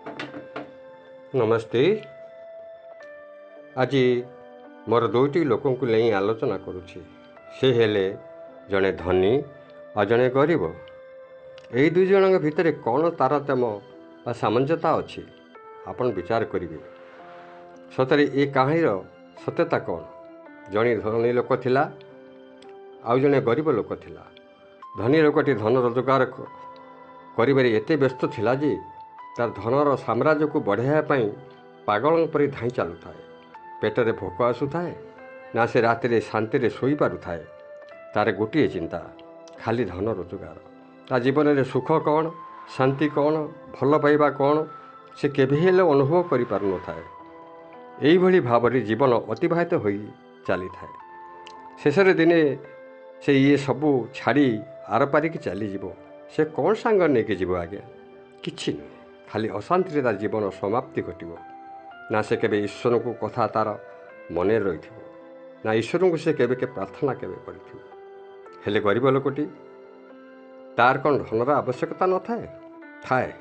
नमस्ते। आज मोर दुईटी लोक को नहीं आलोचना करुछि। से हेले जड़े धनी और जड़े गरीब। यही दुई जन भितर कौन तारतम्य व सामंजस्य अच्छी आपण विचार करेंगे। सतरे ये कहानीर सत्यता कौन? जड़े धनी लोक थिला आउ जड़े गरीब लोक थिला। धनी लोकटी धन रोजगार करिबारे एते व्यस्त थिला जे तार धनर साम्राज्य को बढ़ाइवाई पागल परी धाई चलु थाए। पेटरे भोक आसुए ना से राति शांति शोई पार थाए। तार गोटे चिंता खाली धन रोजगार। ता जीवन में सुख कौन, शांति कौन, भल पाइबा कौन से केबे हेले अनुभव करि पारु न थाए। एही भली भावरे जीवन अतिबाहित हो चली थाए। शेषर दिने से ये सबू छाड़ी आर पारिक चलीज से कौन सांग नहीं जीव आज्ञा? किछि नुहे, खाली अशांति तार जीवन समाप्ति घटो। ना से केबे ईश्वर को कथा तार मन रही ना ईश्वर को से केबे के प्रार्थना केबे कर। गरीब लोकटी तार कौन धनर आवश्यकता न थाए? थाए,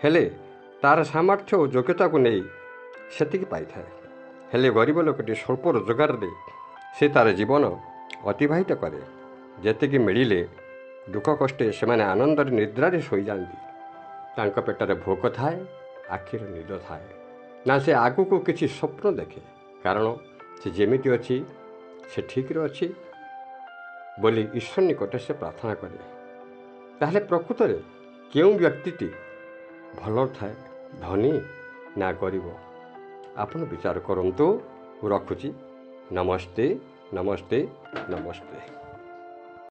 हेले तार सामर्थ्य और योग्यता को नहीं सेतिकी पाई थाए। हेले गरीब लोकटी स्वल्प रोजगार दे से तार जीवन अतिबाहित करे। जेतिकी मिले दुख कष्टे से माने आनंद निद्रा शोई जाती। तांका पेटरे भोक थाए, आखिर निद थाए ना से आगु को किसी स्वप्न देखे। कारण से जेमिति अच्छी से ठीक अच्छी बोली ईश्वर निकट से प्रार्थना करे। ताहले प्रकृत में क्यों व्यक्ति भल थाए, धनी ना गरीब? आपण विचार करंतु। रखुची। नमस्ते नमस्ते नमस्ते।